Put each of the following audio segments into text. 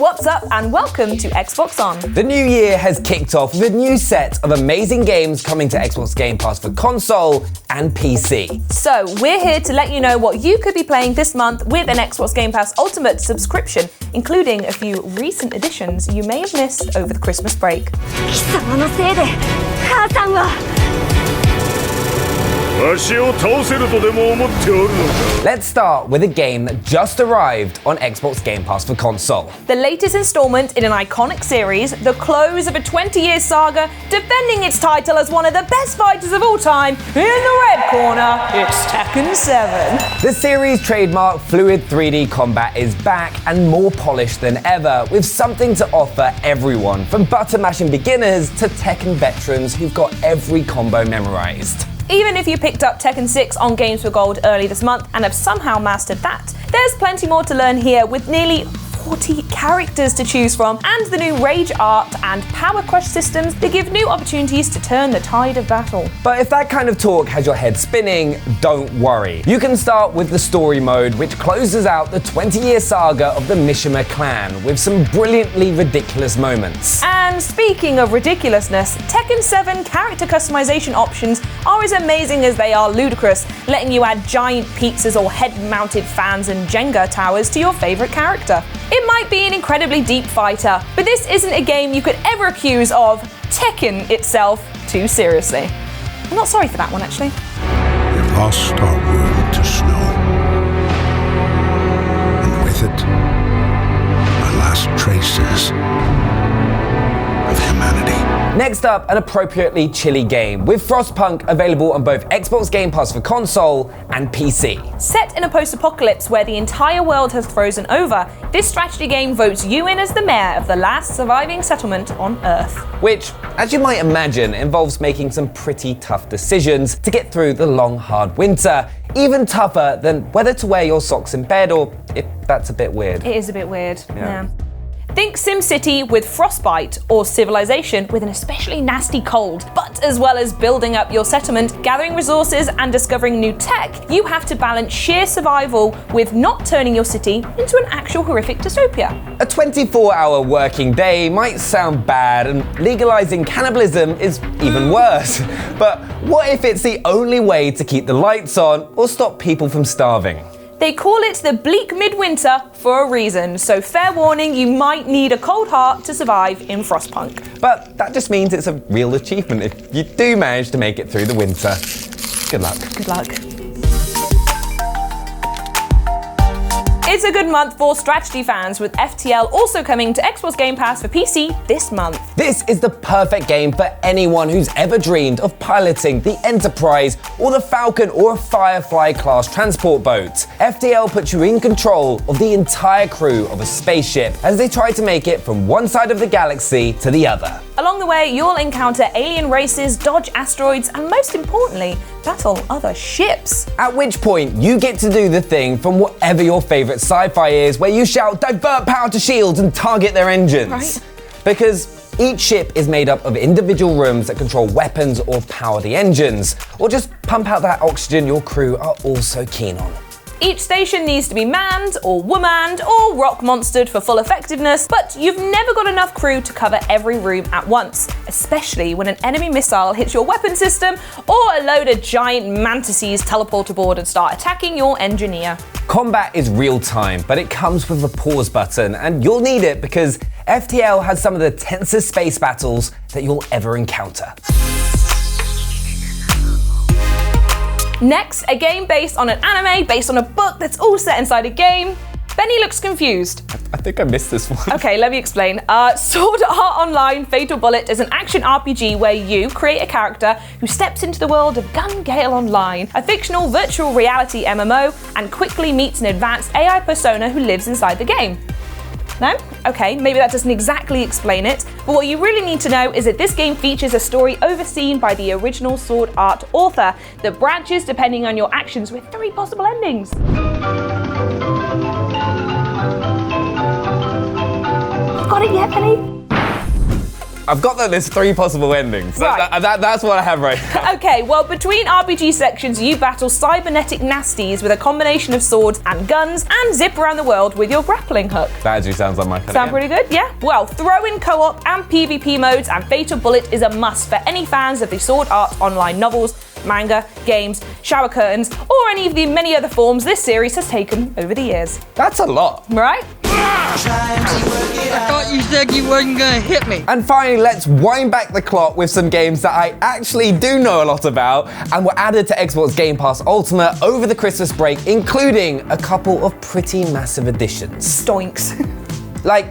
what's up and welcome to Xbox On. The new year has kicked off with a new set of amazing games coming to Xbox Game Pass for console and PC. So we're here to let you know what you could be playing this month with an Xbox Game Pass Ultimate subscription, including a few recent additions you may have missed over the Christmas break. Let's start with a game that just arrived on Xbox Game Pass for console. The latest installment in an iconic series, the close of a 20-year saga, defending its title as one of the best fighters of all time. In the red corner, it's Tekken 7. The series' trademark fluid 3D combat is back and more polished than ever, with something to offer everyone, from button-mashing beginners to Tekken veterans who've got every combo memorized. Even if you picked up Tekken 6 on Games for Gold early this month and have somehow mastered that, there's plenty more to learn here with nearly 40 characters to choose from, and the new Rage Art and Power Crush systems that give new opportunities to turn the tide of battle. But if that kind of talk has your head spinning, don't worry. You can start with the story mode, which closes out the 20-year saga of the Mishima clan with some brilliantly ridiculous moments. And speaking of ridiculousness, Tekken 7 character customization options are as amazing as they are ludicrous, letting you add giant pizzas or head-mounted fans and Jenga towers to your favorite character. It might be an incredibly deep fighter, but this isn't a game you could ever accuse of Tekken itself too seriously. I'm not sorry for that one, actually. We've lost our world to snow. And with it, our last traces of humanity. Next up, an appropriately chilly game, with Frostpunk available on both Xbox Game Pass for console and PC. Set in a post-apocalypse where the entire world has frozen over, this strategy game votes you in as the mayor of the last surviving settlement on Earth. Which, as you might imagine, involves making some pretty tough decisions to get through the long, hard winter. Even tougher than whether to wear your socks in bed, or if that's a bit weird. It is a bit weird, yeah. Think SimCity with frostbite, or Civilization with an especially nasty cold. But as well as building up your settlement, gathering resources and discovering new tech, you have to balance sheer survival with not turning your city into an actual horrific dystopia. A 24-hour working day might sound bad, and legalizing cannibalism is even worse. But what if it's the only way to keep the lights on or stop people from starving? They call it the bleak midwinter for a reason, so fair warning, you might need a cold heart to survive in Frostpunk. But that just means it's a real achievement if you do manage to make it through the winter. Good luck. Good luck. It's a good month for strategy fans, with FTL also coming to Xbox Game Pass for PC this month. This is the perfect game for anyone who's ever dreamed of piloting the Enterprise or the Falcon or a Firefly class transport boat. FTL puts you in control of the entire crew of a spaceship as they try to make it from one side of the galaxy to the other. Along the way, you'll encounter alien races, dodge asteroids, and most importantly, battle other ships. At which point, you get to do the thing from whatever your favorite sci-fi is, where you shout, "Divert power to shields," and target their engines. Right. Because each ship is made up of individual rooms that control weapons or power the engines, or just pump out that oxygen your crew are all so keen on. Each station needs to be manned or womaned or rock monstered for full effectiveness, but you've never got enough crew to cover every room at once, especially when an enemy missile hits your weapon system or a load of giant mantises teleport aboard and start attacking your engineer. Combat is real time, but it comes with a pause button, and you'll need it because FTL has some of the tensest space battles that you'll ever encounter. Next, a game based on an anime, based on a book that's all set inside a game. Benny looks confused. I think I missed this one. Okay, let me explain. Sword Art Online Fatal Bullet is an action RPG where you create a character who steps into the world of Gun Gale Online, a fictional virtual reality MMO, and quickly meets an advanced AI persona who lives inside the game. No? Okay, maybe that doesn't exactly explain it, but what you really need to know is that this game features a story overseen by the original Sword Art author that branches depending on your actions with 3 possible endings. Got it yet, Penny? I've got that there's 3 possible endings. Right. That's what I have right now. Okay, well, between RPG sections, you battle cybernetic nasties with a combination of swords and guns, and zip around the world with your grappling hook. That actually sounds like my kind Sound of game. pretty good? Yeah? Well, throw in co-op and PvP modes, and Fatal Bullet is a must for any fans of the Sword Art Online novels, manga, games, shower curtains, or any of the many other forms this series has taken over the years. That's a lot. Right? I thought you said you wasn't gonna hit me. And finally, let's wind back the clock with some games that I actually do know a lot about and were added to Xbox Game Pass Ultimate over the Christmas break, including a couple of pretty massive additions. Stoinks. Like,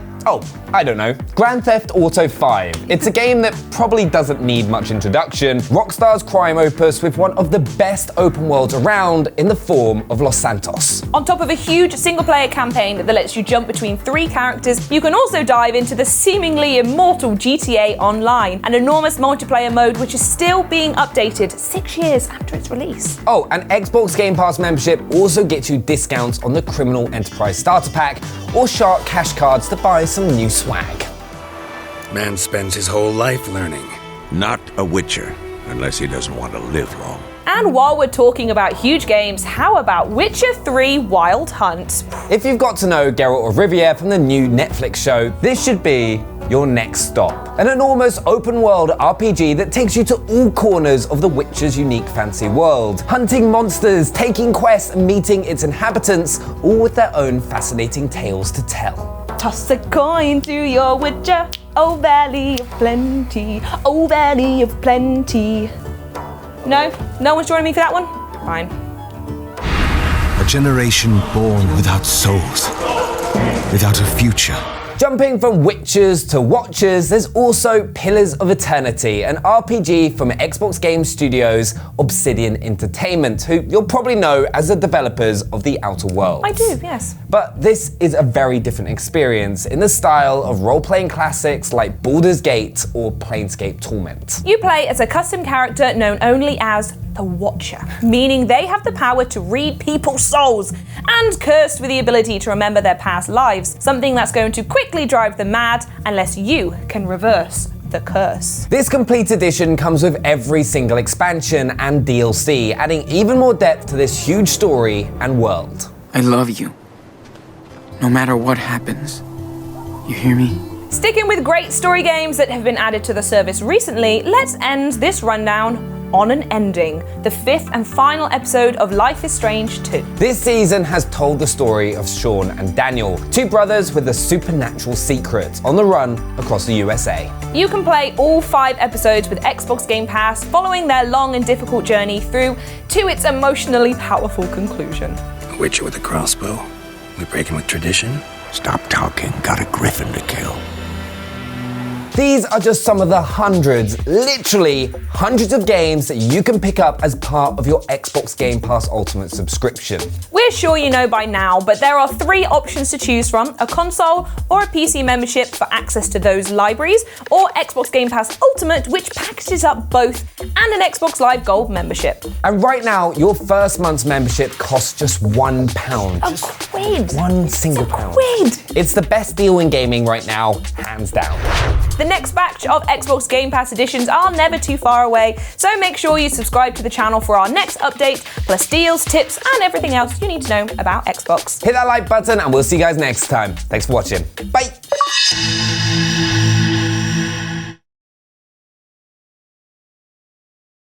I don't know, Grand Theft Auto 5. It's a game that probably doesn't need much introduction. Rockstar's crime opus with one of the best open worlds around in the form of Los Santos. On top of a huge single-player campaign that lets you jump between 3 characters, you can also dive into the seemingly immortal GTA Online, an enormous multiplayer mode which is still being updated 6 years after its release. Oh, and Xbox Game Pass membership also gets you discounts on the Criminal Enterprise Starter Pack or Shark Cash Cards to buy some new swag. Man spends his whole life learning. Not a Witcher, unless he doesn't want to live long. And while we're talking about huge games, how about Witcher 3 Wild Hunt? If you've got to know Geralt of Rivia from the new Netflix show, this should be your next stop. An enormous open-world RPG that takes you to all corners of the Witcher's unique fantasy world. Hunting monsters, taking quests, and meeting its inhabitants, all with their own fascinating tales to tell. Toss a coin to your Witcher, oh valley of plenty, oh valley of plenty. No? No one's joining me for that one? Fine. A generation born without souls, without a future. Jumping from Witchers to Watchers, there's also Pillars of Eternity, an RPG from Xbox Game Studios' Obsidian Entertainment, who you'll probably know as the developers of The Outer Worlds. I do, yes. But this is a very different experience in the style of role-playing classics like Baldur's Gate or Planescape Torment. You play as a custom character known only as the Watcher, meaning they have the power to read people's souls, and cursed with the ability to remember their past lives, something that's going to quickly drive them mad unless you can reverse the curse. This complete edition comes with every single expansion and DLC, adding even more depth to this huge story and world. I love you. No matter what happens. You hear me? Sticking with great story games that have been added to the service recently, let's end this rundown on an ending, the 5th and final episode of Life is Strange 2. This season has told the story of Sean and Daniel, 2 brothers with a supernatural secret on the run across the USA. You can play all 5 episodes with Xbox Game Pass, following their long and difficult journey through to its emotionally powerful conclusion. A Witcher with a crossbow. We breaking with tradition? Stop talking, got a griffin to kill. These are just some of the hundreds, literally hundreds of games that you can pick up as part of your Xbox Game Pass Ultimate subscription. We're sure you know by now, but there are 3 options to choose from: a console or a PC membership for access to those libraries, or Xbox Game Pass Ultimate, which packages up both, and an Xbox Live Gold membership. And right now, your first month's membership costs just £1. A quid. One single pound. Quid. It's the best deal in gaming right now, hands down. The next batch of Xbox Game Pass editions are never too far away, so make sure you subscribe to the channel for our next update, plus deals, tips, and everything else you need to know about Xbox. Hit that like button and we'll see you guys next time. Thanks for watching. Bye!